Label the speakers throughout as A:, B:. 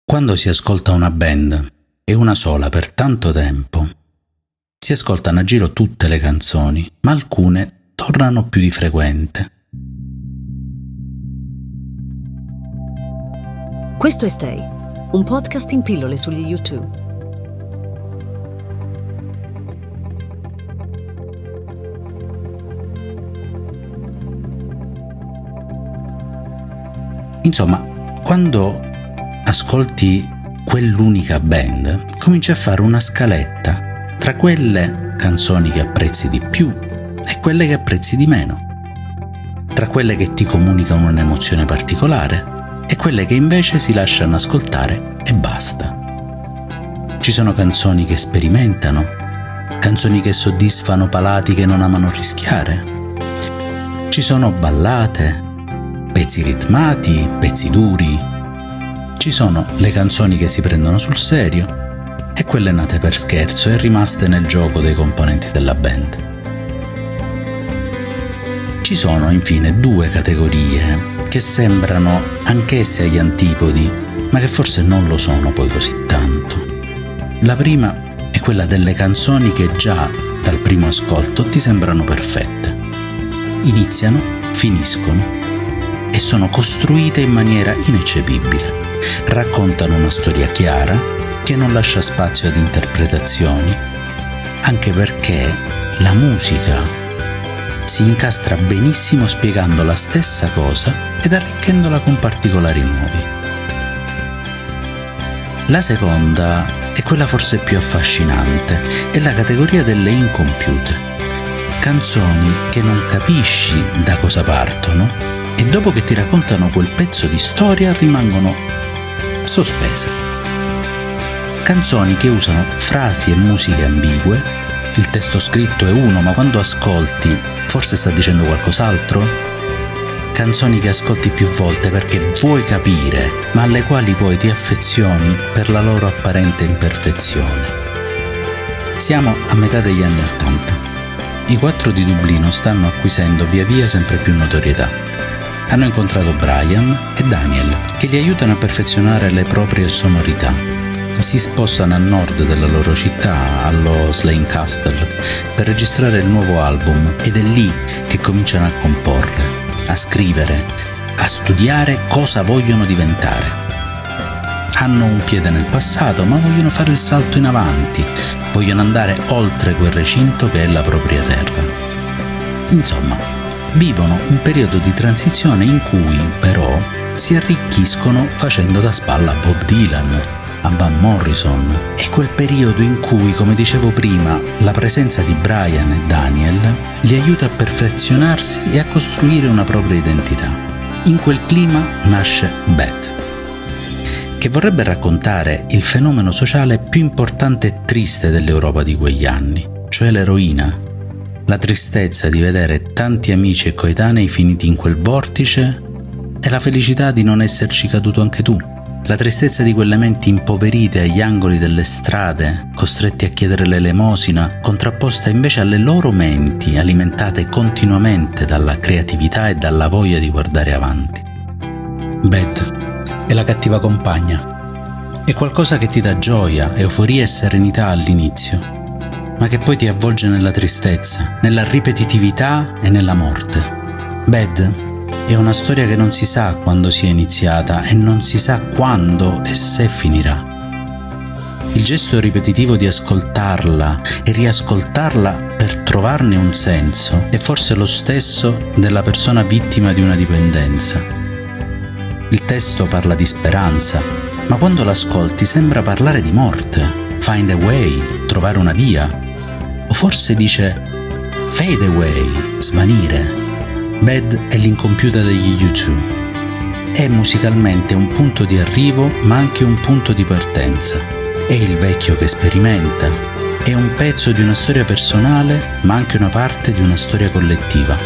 A: Quando si ascolta una band, e una sola per tanto tempo, si ascoltano a giro tutte le canzoni, ma alcune tornano più di frequente.
B: Questo è Stay, un podcast in pillole sugli YouTube.
A: Insomma, quando ascolti quell'unica band, cominci a fare una scaletta tra quelle canzoni che apprezzi di più e quelle che apprezzi di meno, tra quelle che ti comunicano un'emozione particolare e quelle che invece si lasciano ascoltare e basta. Ci sono canzoni che sperimentano, canzoni che soddisfano palati che non amano rischiare. Ci sono ballate, pezzi ritmati, pezzi duri. Ci sono le canzoni che si prendono sul serio e quelle nate per scherzo e rimaste nel gioco dei componenti della band. Ci sono infine due categorie che sembrano anch'esse agli antipodi, ma che forse non lo sono poi così tanto. La prima è quella delle canzoni che già dal primo ascolto ti sembrano perfette. Iniziano, finiscono e sono costruite in maniera ineccepibile. Raccontano una storia chiara che non lascia spazio ad interpretazioni, anche perché la musica si incastra benissimo spiegando la stessa cosa ed arricchendola con particolari nuovi. La seconda è quella forse più affascinante, è la categoria delle incompiute, canzoni che non capisci da cosa partono e dopo che ti raccontano quel pezzo di storia rimangono sospese. Canzoni che usano frasi e musiche ambigue, il testo scritto è uno ma quando ascolti forse sta dicendo qualcos'altro. Canzoni che ascolti più volte perché vuoi capire ma alle quali poi ti affezioni per la loro apparente imperfezione. Siamo a metà degli anni '80. I quattro di Dublino stanno acquisendo via via sempre più notorietà. Hanno incontrato Brian e Daniel, che li aiutano a perfezionare le proprie sonorità. Si spostano a nord della loro città, allo Slane Castle, per registrare il nuovo album ed è lì che cominciano a comporre, a scrivere, a studiare cosa vogliono diventare. Hanno un piede nel passato, ma vogliono fare il salto in avanti, vogliono andare oltre quel recinto che è la propria terra. Insomma, vivono un periodo di transizione in cui, però, si arricchiscono facendo da spalla a Bob Dylan, a Van Morrison. È quel periodo in cui, come dicevo prima, la presenza di Brian e Daniel li aiuta a perfezionarsi e a costruire una propria identità. In quel clima nasce Bad, che vorrebbe raccontare il fenomeno sociale più importante e triste dell'Europa di quegli anni, cioè l'eroina. La tristezza di vedere tanti amici e coetanei finiti in quel vortice e la felicità di non esserci caduto anche tu. La tristezza di quelle menti impoverite agli angoli delle strade, costretti a chiedere l'elemosina, contrapposta invece alle loro menti alimentate continuamente dalla creatività e dalla voglia di guardare avanti. Bad è la cattiva compagna. È qualcosa che ti dà gioia, euforia e serenità all'inizio, ma che poi ti avvolge nella tristezza, nella ripetitività e nella morte. Bad è una storia che non si sa quando sia iniziata e non si sa quando e se finirà. Il gesto ripetitivo di ascoltarla e riascoltarla per trovarne un senso è forse lo stesso della persona vittima di una dipendenza. Il testo parla di speranza, ma quando l'ascolti sembra parlare di morte. Find a way, trovare una via. O forse dice fade away, svanire. Bad è l'incompiuta degli U2. È musicalmente un punto di arrivo ma anche un punto di partenza. È il vecchio che sperimenta. È un pezzo di una storia personale ma anche una parte di una storia collettiva.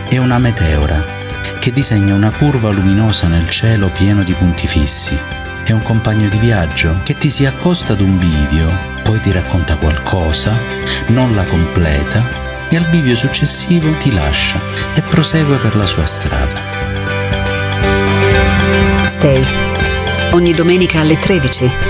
A: È una meteora che disegna una curva luminosa nel cielo pieno di punti fissi. È un compagno di viaggio che ti si accosta ad un bivio, poi ti racconta qualcosa, non la completa e al bivio successivo ti lascia e prosegue per la sua strada.
B: Stay, Ogni domenica alle 13